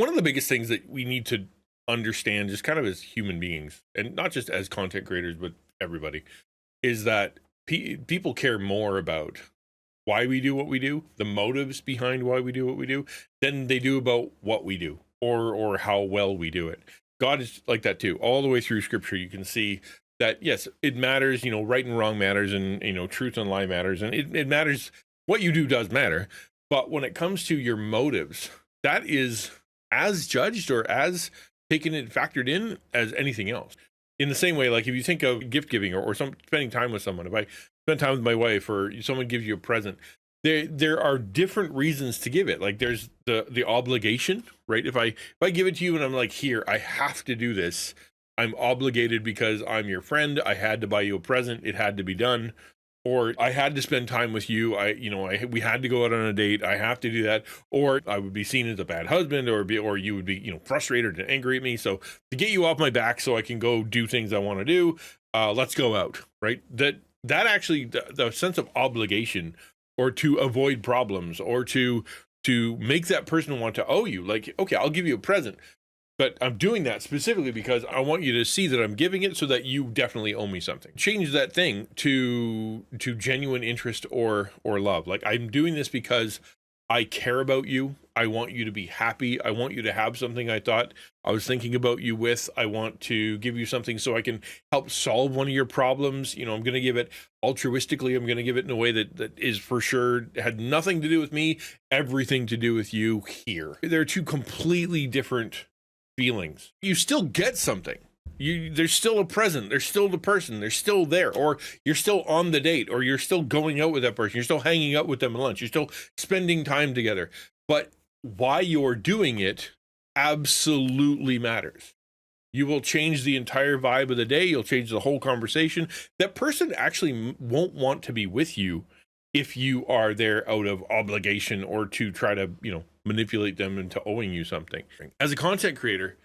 one of the biggest things that we need to understand, just kind of as human beings, and not just as content creators, but everybody, is that people care more about why we do what we do, the motives behind why we do what we do, than they do about what we do or how well we do it. God is like that too. All the way through Scripture, you can see that yes, it matters. Right and wrong matters, and truth and lie matters, and it matters. What you do does matter, but when it comes to your motives, that is as judged or as taken and factored in as anything else. In the same way, like if you think of gift giving or spending time with someone, if I spend time with my wife or someone gives you a present, there are different reasons to give it. Like there's the obligation, right? If I give it to you and I'm like, here, I have to do this. I'm obligated because I'm your friend. I had to buy you a present. It had to be done. Or I had to spend time with you. We had to go out on a date. I have to do that. Or I would be seen as a bad husband, or you would be, frustrated and angry at me. So to get you off my back so I can go do things I want to do, let's go out, right? That actually, the sense of obligation, or to avoid problems, or to make that person want to owe you, like, okay, I'll give you a present, but I'm doing that specifically because I want you to see that I'm giving it so that you definitely owe me something. Change that thing to genuine interest or love. Like, I'm doing this because I care about you. I want you to be happy. I want you to have something I thought I was thinking about you with. I want to give you something so I can help solve one of your problems. I'm going to give it altruistically. I'm going to give it in a way that is for sure had nothing to do with me, everything to do with you here. They're two completely different feelings. You still get something. There's still a present. There's still the person. They're still there. Or you're still on the date, or you're still going out with that person. You're still hanging out with them at lunch. You're still spending time together. But why you're doing it absolutely matters. You will change the entire vibe of the day. You'll change the whole conversation. That person actually won't want to be with you if you are there out of obligation or to try to, manipulate them into owing you something. As a content creator,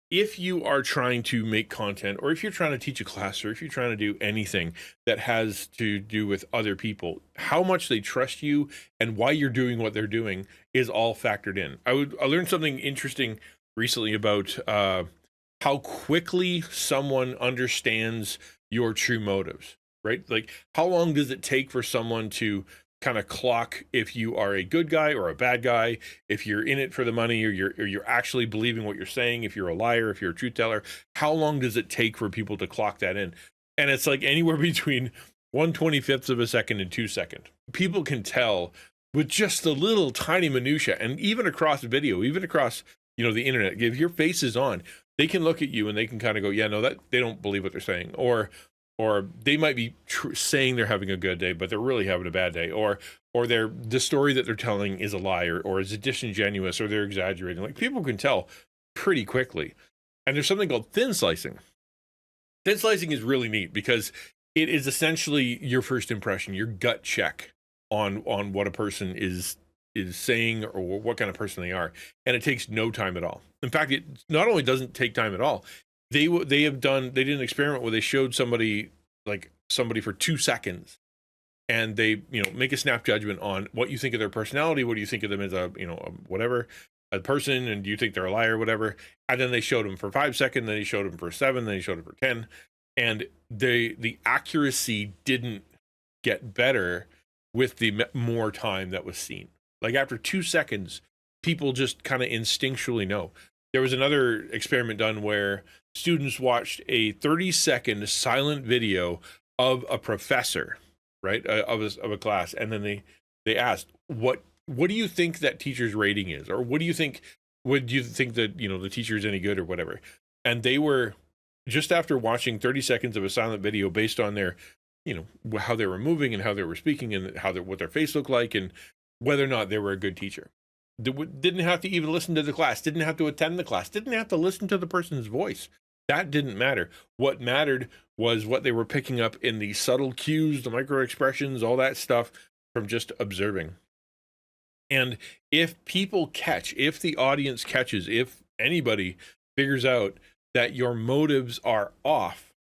if you are trying to make content, or if you're trying to teach a class, or if you're trying to do anything that has to do with other people, how much they trust you and why you're doing what they're doing is all factored in. I learned something interesting recently about how quickly someone understands your true motives, right? Like, how long does it take for someone to kind of clock if you are a good guy or a bad guy, if you're in it for the money, or you're actually believing what you're saying, if you're a liar, if you're a truth teller? How long does it take for people to clock that in? And it's like anywhere between 1/25th of a second and 2 seconds. People can tell with just the little tiny minutia, and even across video, even across the internet. If your face is on, they can look at you and they can kind of go, yeah, no, that they don't believe what they're saying, or they might be saying they're having a good day, but they're really having a bad day, or the story that they're telling is a lie, or is it disingenuous, or they're exaggerating. Like, people can tell pretty quickly. And there's something called thin slicing. Thin slicing is really neat because it is essentially your first impression, your gut check on what a person is saying, or what kind of person they are, and it takes no time at all. In fact, it not only doesn't take time at all. They did an experiment where they showed somebody for 2 seconds, and they make a snap judgment on what you think of their personality, what do you think of them as a person, and do you think they're a liar, whatever. And then they showed them for 5 seconds, then he showed them for 7, then he showed them for 10, and the accuracy didn't get better with the more time that was seen. Like, after 2 seconds, people just kind of instinctually know. There was another experiment done where students watched a 30-second silent video of a professor, right, of a class, and then they asked, what do you think that teacher's rating is, or would you think that the teacher is any good, or whatever. And they were, just after watching 30 seconds of a silent video based on their how they were moving and how they were speaking and what their face looked like, and whether or not they were a good teacher. Didn't have to even listen to the class, didn't have to attend the class, didn't have to listen to the person's voice. That didn't matter. What mattered was what they were picking up in the subtle cues, the micro expressions, all that stuff from just observing. And if the audience catches, if anybody figures out that your motives are off,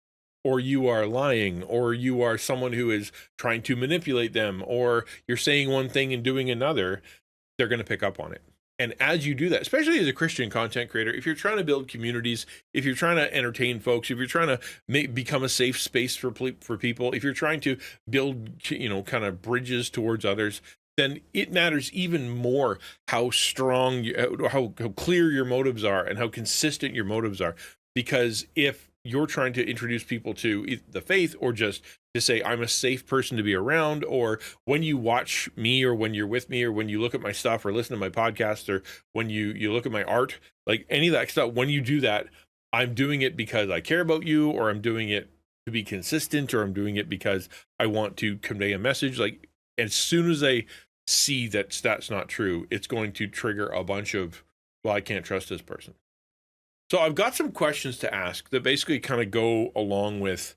or you are lying, or you are someone who is trying to manipulate them, or you're saying one thing and doing another, they're going to pick up on it. And as you do that, especially as a Christian content creator, if you're trying to build communities, if you're trying to entertain folks, if you're trying to become a safe space for people, if you're trying to build, kind of bridges towards others, then it matters even more how strong, how clear your motives are and how consistent your motives are. Because if you're trying to introduce people to the faith, or just to say, I'm a safe person to be around, or when you watch me, or when you're with me, or when you look at my stuff, or listen to my podcast, or when you look at my art, like any of that stuff, when you do that, I'm doing it because I care about you, or I'm doing it to be consistent, or I'm doing it because I want to convey a message. Like, as soon as I see that that's not true, it's going to trigger a bunch of, well, I can't trust this person. So I've got some questions to ask that basically kind of go along with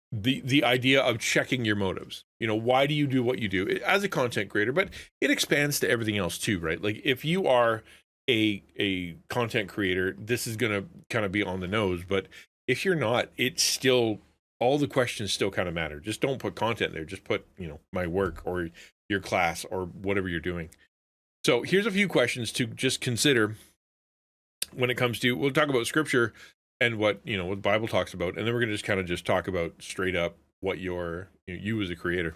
the idea of checking your motives. Why do you do what you do as a content creator? But it expands to everything else too, right? Like, if you are a content creator, this is going to kind of be on the nose. But if you're not, it's still, all the questions still kind of matter. Just don't put content there. Just put, my work, or your class, or whatever you're doing. So here's a few questions to just consider when it comes to, we'll talk about scripture and what the Bible talks about, and then we're going to just talk about straight up what you as a creator.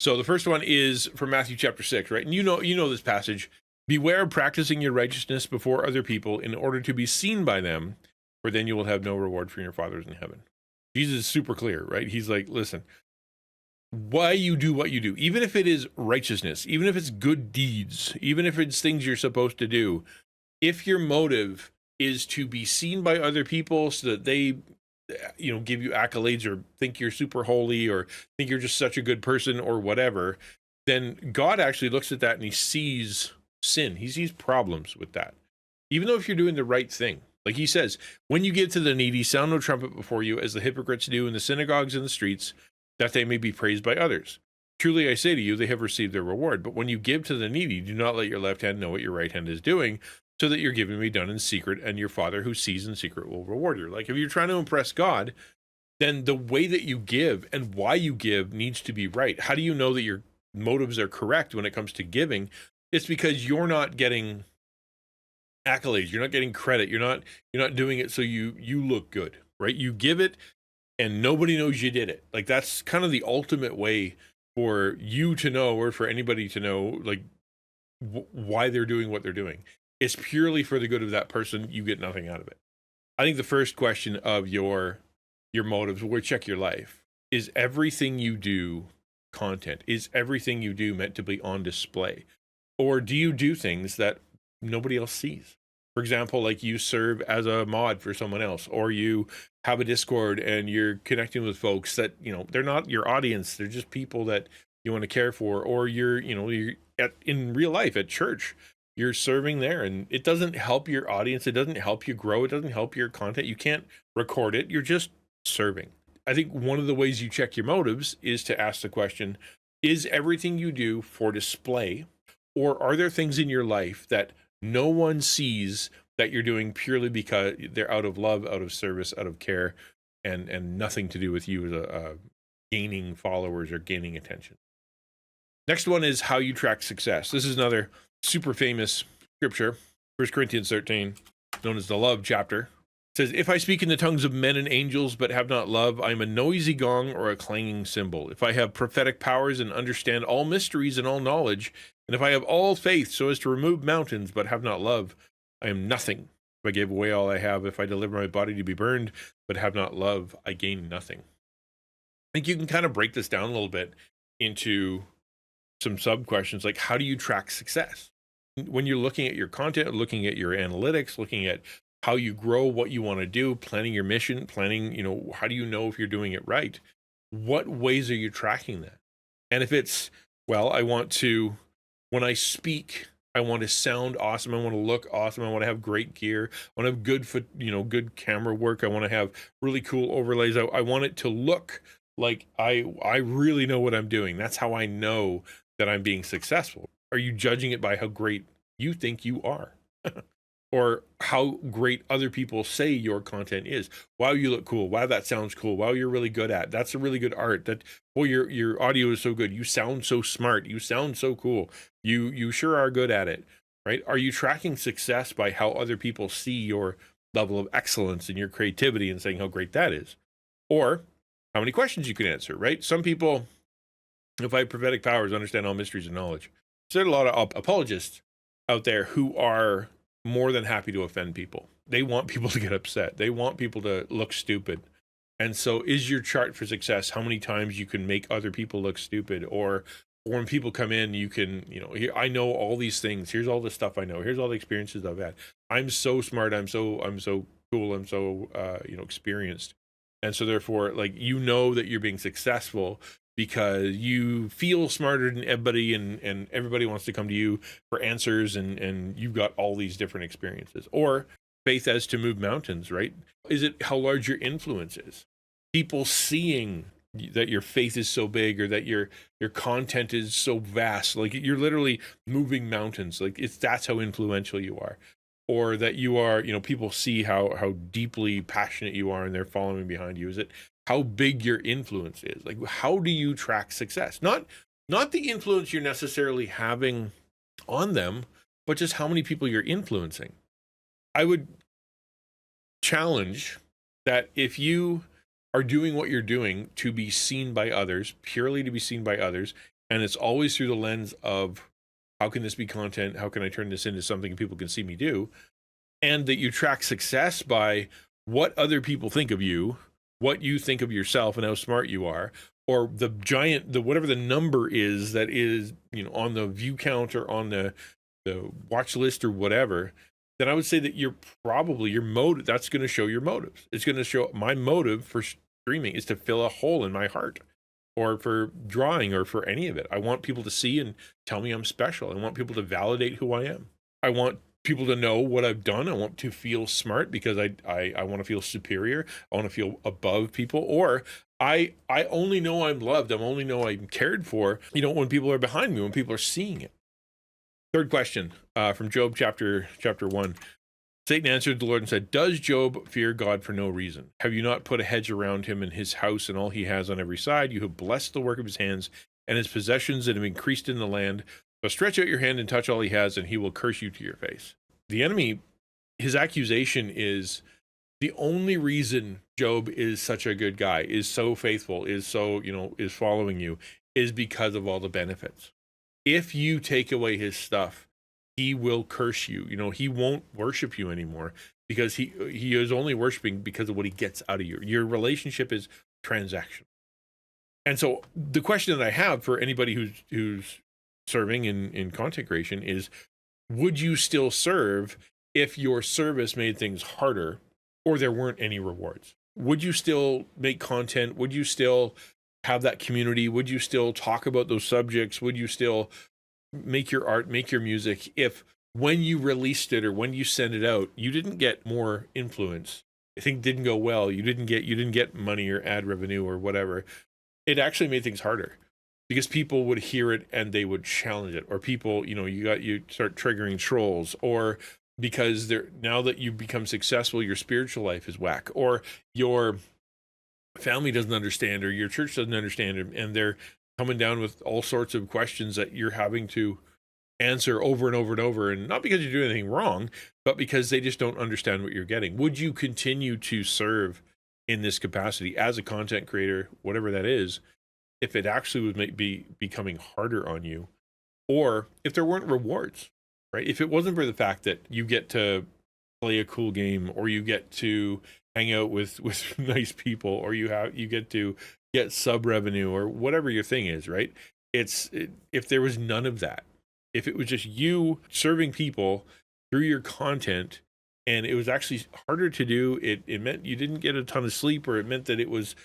So the first one is from Matthew chapter 6, right? And you know this passage. Beware of practicing your righteousness before other people in order to be seen by them, for then you will have no reward from your Father in heaven. Jesus is super clear, right? He's like, listen, why you do what you do, even if it is righteousness, even if it's good deeds, even if it's things you're supposed to do, if your motive is to be seen by other people so that they, give you accolades, or think you're super holy, or think you're just such a good person, or whatever, then God actually looks at that and he sees sin. He sees problems with that. Even though if you're doing the right thing, like he says, when you give to the needy, sound no trumpet before you, as the hypocrites do in the synagogues and the streets, that they may be praised by others. Truly I say to you, they have received their reward. But when you give to the needy, do not let your left hand know what your right hand is doing, so that your giving may be done in secret, and your Father who sees in secret will reward you. Like, if you're trying to impress God, then the way that you give and why you give needs to be right. How do you know that your motives are correct when it comes to giving? It's because you're not getting accolades, you're not getting credit, you're not doing it so you look good, right? You give it and nobody knows you did it. Like, that's kind of the ultimate way for you to know, or for anybody to know, like, why they're doing what they're doing. It's purely for the good of that person. You get nothing out of it. I think the first question of your motives, where check your life, is everything you do content? Is everything you do meant to be on display? Or do you do things that nobody else sees? For example, like, you serve as a mod for someone else, or you have a Discord and you're connecting with folks that, they're not your audience. They're just people that you want to care for. Or you're in real life at church, you're serving there, and it doesn't help your audience. It doesn't help you grow. It doesn't help your content. You can't record it. You're just serving. I think one of the ways you check your motives is to ask the question, is everything you do for display, or are there things in your life that no one sees that you're doing purely because they're out of love, out of service, out of care, and nothing to do with you as a gaining followers or gaining attention? Next one is how you track success. This is another super famous scripture, 1 Corinthians 13, known as the love chapter. It says, if I speak in the tongues of men and angels but have not love, I am a noisy gong or a clanging cymbal. If I have prophetic powers and understand all mysteries and all knowledge, and if I have all faith so as to remove mountains but have not love, I am nothing. If I give away all I have, if I deliver my body to be burned but have not love, I gain nothing. I think you can kind of break this down a little bit into some sub questions, like, how do you track success? When you're looking at your content, looking at your analytics, looking at how you grow, what you want to do, planning your mission, planning, how do you know if you're doing it right? What ways are you tracking that? And if it's, well, when I speak, I want to sound awesome. I want to look awesome. I want to have great gear. I want to have good camera work. I want to have really cool overlays. I want it to look like I really know what I'm doing. That's how I know that I'm being successful. Are you judging it by how great you think you are? Or how great other people say your content is? Wow, you look cool. Wow, that sounds cool. Wow, you're really good at. That's a really good art. That, well, your audio is so good. You sound so smart. You sound so cool. You sure are good at it. right? Are you tracking success by how other people see your level of excellence and your creativity and saying how great that is? Or how many questions you can answer, right? Some people, if I have prophetic powers, understand all mysteries of knowledge. So there are a lot of apologists out there who are more than happy to offend people. They want people to get upset. They want people to look stupid. And so is your chart for success how many times you can make other people look stupid? Or when people come in, you can, here, I know all these things. Here's all the stuff I know. Here's all the experiences I've had. I'm so smart. I'm so cool. I'm so, experienced. And so therefore, like, that you're being successful because you feel smarter than everybody, and everybody wants to come to you for answers, and you've got all these different experiences. Or faith as to move mountains, right? Is it how large your influence is? People seeing that your faith is so big, or that your content is so vast, like you're literally moving mountains, like that's how influential you are. Or that you are, people see how deeply passionate you are and they're following behind you. Is it how big your influence is? Like, how do you track success? Not the influence you're necessarily having on them, but just how many people you're influencing. I would challenge that if you are doing what you're doing to be seen by others, purely to be seen by others, and it's always through the lens of how can this be content? How can I turn this into something people can see me do? And that you track success by what other people think of you, what you think of yourself, and how smart you are, or the whatever the number is that is, on the view count or on the watch list or whatever, then I would say that you're probably your motive. That's going to show your motives. It's going to show my motive for streaming is to fill a hole in my heart, or for drawing, or for any of it. I want people to see and tell me I'm special. I want people to validate who I am. I want people to know what I've done. I want to feel smart because I want to feel superior. I want to feel above people. Or I only know I'm loved. I only know I'm cared for, when people are behind me, when people are seeing it. Third question from Job chapter 1. Satan answered the Lord and said, does Job fear God for no reason? Have you not put a hedge around him and his house and all he has on every side? You have blessed the work of his hands and his possessions that have increased in the land. So stretch out your hand and touch all he has, and he will curse you to your face. The enemy, his accusation is the only reason Job is such a good guy, is so faithful, is so, is following you, is because of all the benefits. If you take away his stuff, he will curse you. He won't worship you anymore, because he is only worshiping because of what he gets out of you. Your relationship is transactional. And so the question that I have for anybody who's serving in content creation is, would you still serve if your service made things harder or there weren't any rewards? Would you still make content? Would you still have that community? Would you still talk about those subjects? Would you still make your art, make your music, if when you released it or when you sent it out, you didn't get more influence, I think didn't go well, you didn't get money or ad revenue or whatever, it actually made things harder, because people would hear it and they would challenge it, or people, you start triggering trolls, or because now that you become successful, your spiritual life is whack, or your family doesn't understand, or your church doesn't understand, and they're coming down with all sorts of questions that you're having to answer over and over and over, and not because you're doing anything wrong, but because they just don't understand what you're getting. Would you continue to serve in this capacity as a content creator, whatever that is, if it actually would be becoming harder on you, or if there weren't rewards, right? If it wasn't for the fact that you get to play a cool game, or you get to hang out with nice people, or you get to get sub revenue, or whatever your thing is, right? If there was none of that, if it was just you serving people through your content, and it was actually harder to do, it meant you didn't get a ton of sleep, or it meant that it was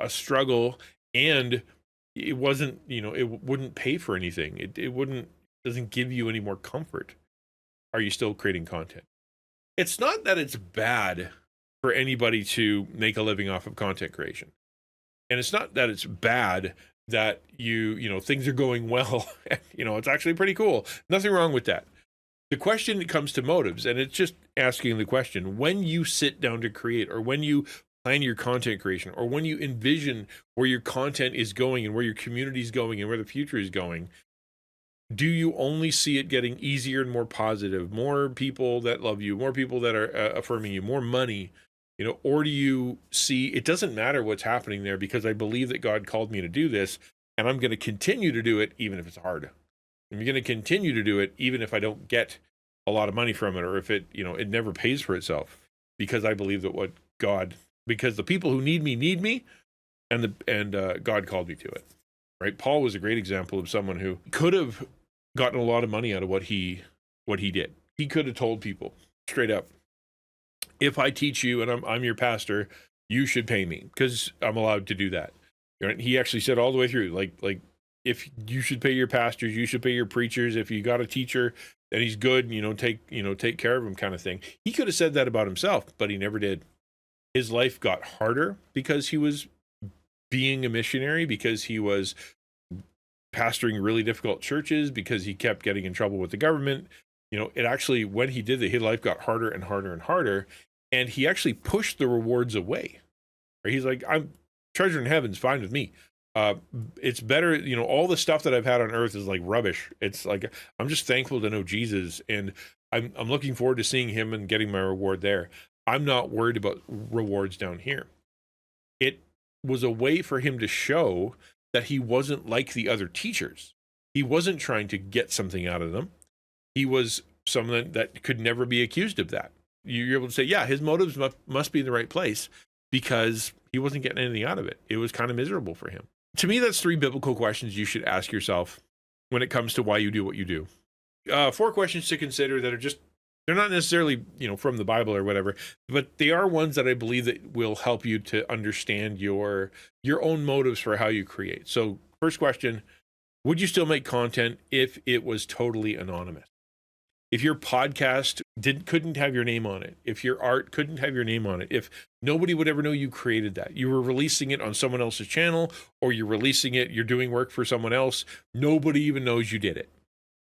a struggle, and it wasn't, it wouldn't pay for anything. It doesn't give you any more comfort. Are you still creating content? It's not that it's bad for anybody to make a living off of content creation. And it's not that it's bad that things are going well. It's actually pretty cool. Nothing wrong with that. The question comes to motives, and it's just asking the question, when you sit down to create, or when you plan your content creation, or when you envision where your content is going and where your community is going and where the future is going, Do you only see it getting easier and more positive, more people that love you, more people that are affirming you, more money, or do you see it doesn't matter what's happening there because I believe that God called me to do this and I'm going to continue to do it even if it's hard. I'm going to continue to do it even if I don't get a lot of money from it, or if it never pays for itself, because I believe that because the people who need me, and God called me to it. Right? Paul was a great example of someone who could have gotten a lot of money out of what he did. He could have told people straight up, if I teach you and I'm your pastor, you should pay me because I'm allowed to do that. Right? He actually said all the way through, like if you should pay your pastors, you should pay your preachers. If you got a teacher and he's good, take care of him, kind of thing. He could have said that about himself, but he never did. His life got harder because he was being a missionary, because he was pastoring really difficult churches, because he kept getting in trouble with the government. It actually, when he did that, his life got harder and harder and harder, and he actually pushed the rewards away. Right? He's like, I'm treasure in heaven's fine with me. It's better, all the stuff that I've had on earth is like rubbish. It's like, I'm just thankful to know Jesus, and I'm looking forward to seeing him and getting my reward there. I'm not worried about rewards down here. It was a way for him to show that he wasn't like the other teachers. He wasn't trying to get something out of them. He was someone that could never be accused of that. You're able to say, yeah, his motives must be in the right place, because he wasn't getting anything out of it. It was kind of miserable for him. To me, that's 3 biblical questions you should ask yourself when it comes to why you do what you do. 4 questions to consider that are they're not necessarily, from the Bible or whatever, but they are ones that I believe that will help you to understand your own motives for how you create. So first question, would you still make content if it was totally anonymous? If your podcast couldn't have your name on it, if your art couldn't have your name on it, if nobody would ever know you created that, you were releasing it on someone else's channel, or you're doing work for someone else, nobody even knows you did it.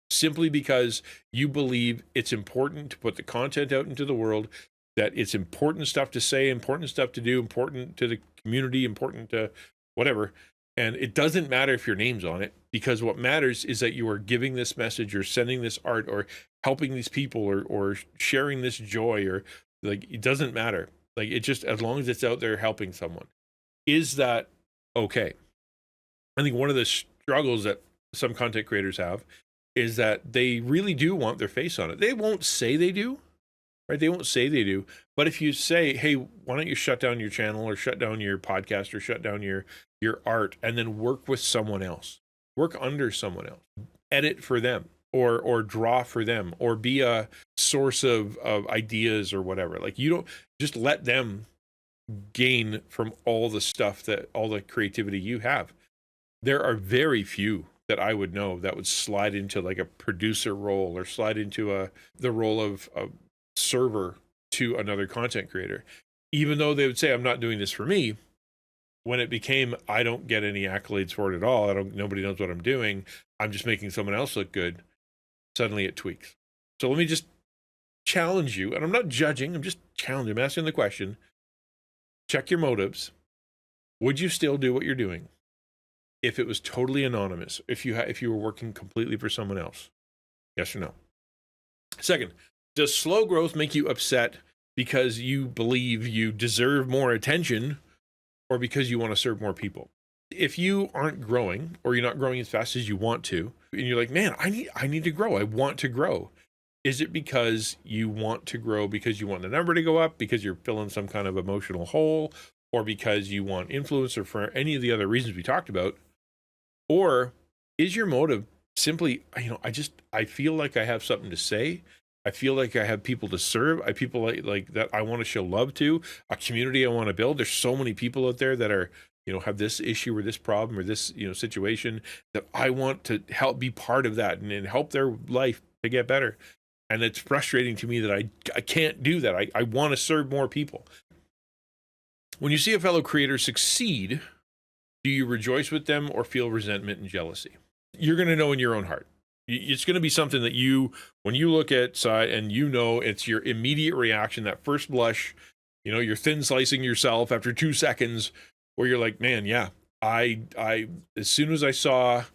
Simply because you believe it's important to put the content out into the world, that it's important stuff to say, important stuff to do, important to the community, important to whatever. And it doesn't matter if your name's on it, because what matters is that you are giving this message, or sending this art, or helping these people, or sharing this joy, or like, it doesn't matter. Like, it just, as long as it's out there helping someone. Is that okay? I think one of the struggles that some content creators have is that they really do want their face on it. They won't say they do, right? They won't say they do. But if you say, hey, why don't you shut down your channel, or shut down your podcast, or shut down your art, and then work with someone else, work under someone else, edit for them, or draw for them, or be a source of ideas or whatever. Like, you don't just let them gain from all the creativity you have. There are very few that I would know that would slide into like a producer role, or slide into the role of a server to another content creator, even though they would say, I'm not doing this for me. When it became, I don't get any accolades for it at all, nobody knows what I'm doing, I'm just making someone else look good, suddenly it tweaks. So let me just challenge you, and I'm not judging, I'm just challenging, I'm asking the question. Check your motives. Would you still do what you're doing if it was totally anonymous, if you were working completely for someone else? Yes or no? Second, does slow growth make you upset because you believe you deserve more attention, or because you want to serve more people? If you aren't growing, or you're not growing as fast as you want to, and you're like, man, I need to grow, I want to grow. Is it because you want to grow because you want the number to go up, because you're filling some kind of emotional hole, or because you want influence, or for any of the other reasons we talked about? Or is your motive simply, I feel like I have something to say, I feel like I have people to serve, I people like that I want to show love to, a community I want to build. There's so many people out there that are, have this issue or this problem or this, situation, that I want to help be part of that, and help their life to get better. And it's frustrating to me that I can't do that. I want to serve more people. When you see a fellow creator succeed, do you rejoice with them, or feel resentment and jealousy? You're going to know in your own heart. It's going to be something that when you look at side, and it's your immediate reaction, that first blush, you're thin slicing yourself after 2 seconds, where you're like, man, yeah, I as soon as I saw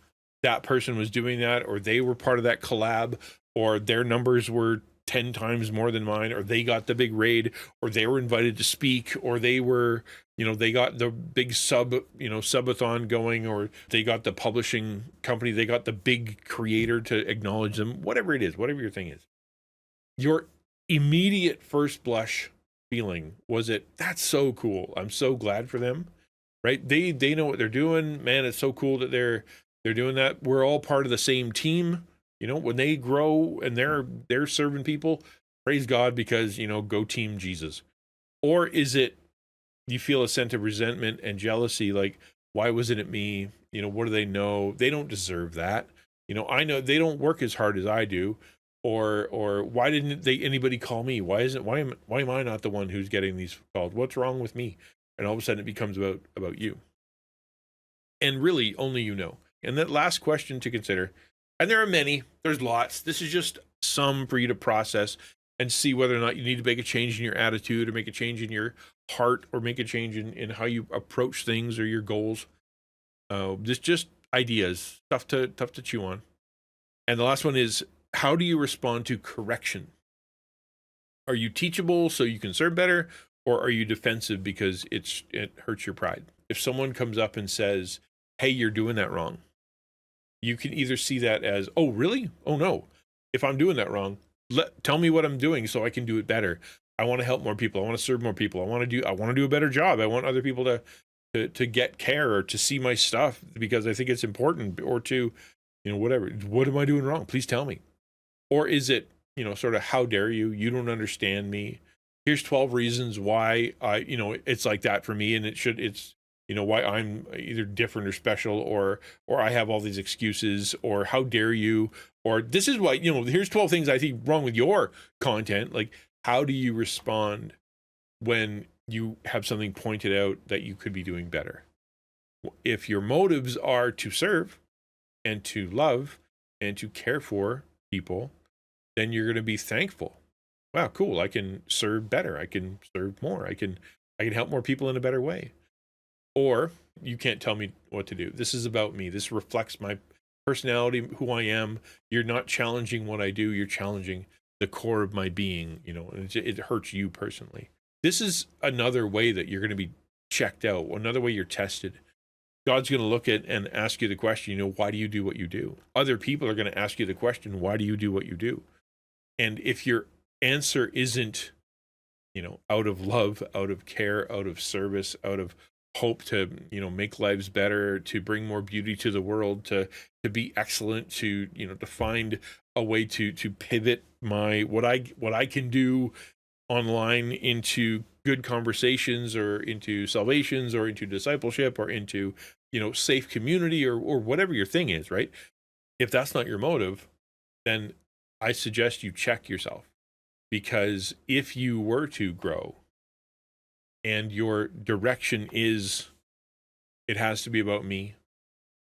that person was doing that, or they were part of that collab, or their numbers were 10 times more than mine, or they got the big raid, or they were invited to speak, or they were, they got the big subathon going, or they got the publishing company, they got the big creator to acknowledge them, whatever it is, whatever your thing is. Your immediate first blush feeling, was it, that's so cool, I'm so glad for them, right? They know what they're doing, man. It's so cool that they're doing that. We're all part of the same team. When they grow and they're serving people, praise God, because go team Jesus. Or is it you feel a sense of resentment and jealousy, like, why wasn't it me? What do they know? They don't deserve that. I know they don't work as hard as I do. Or why didn't anybody call me? Why am I not the one who's getting these calls? What's wrong with me? And all of a sudden it becomes about you. And really only And that last question to consider, and there are many, there's lots. This is just some for you to process and see whether or not you need to make a change in your attitude, or make a change in your heart, or make a change in how you approach things or your goals. Just ideas, tough to chew on. And the last one is, how do you respond to correction? Are you teachable so you can serve better, or are you defensive because it hurts your pride? If someone comes up and says, hey, you're doing that wrong, you can either see that as, oh, really? Oh, no. If I'm doing that wrong, tell me what I'm doing so I can do it better. I want to help more people. I want to serve more people. I want to do a better job. I want other people to get care, or to see my stuff because I think it's important, or to, whatever. What am I doing wrong? Please tell me. Or is it, sort of, how dare you? You don't understand me. Here's 12 reasons why it's like that for me, and it's why I'm either different or special, or I have all these excuses, or how dare you, or this is why, here's 12 things I think wrong with your content. Like, how do you respond when you have something pointed out that you could be doing better? If your motives are to serve and to love and to care for people, then you're going to be thankful. Wow, cool. I can serve better. I can serve more. I can help more people in a better way. Or you can't tell me what to do. This is about me. This reflects my personality, who I am. You're not challenging what I do. You're challenging the core of my being, and it hurts you personally. This is another way that you're going to be checked out. Another way you're tested. God's going to look at and ask you the question, why do you do what you do? Other people are going to ask you the question, why do you do what you do? And if your answer isn't, out of love, out of care, out of service, out of hope to, make lives better, to bring more beauty to the world, to be excellent, to, to find a way to pivot what I can do online into good conversations, or into salvations, or into discipleship, or into, safe community, or whatever your thing is, right? If that's not your motive, then I suggest you check yourself. Because if you were to grow and your direction is, it has to be about me,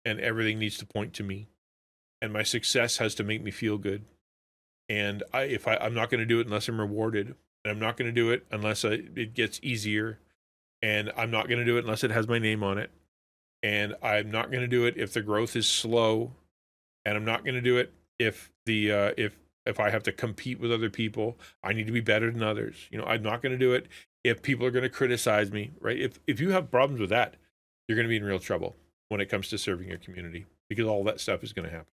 and everything needs to point to me, and my success has to make me feel good, and I'm not going to do it unless I'm rewarded, and I'm not going to do it unless it gets easier, and I'm not going to do it unless it has my name on it, and I'm not going to do it if the growth is slow, and I'm not going to do it if if I have to compete with other people. I need to be better than others. I'm not going to do it if people are going to criticize me, right? If you have problems with that, you're going to be in real trouble when it comes to serving your community, because all that stuff is going to happen.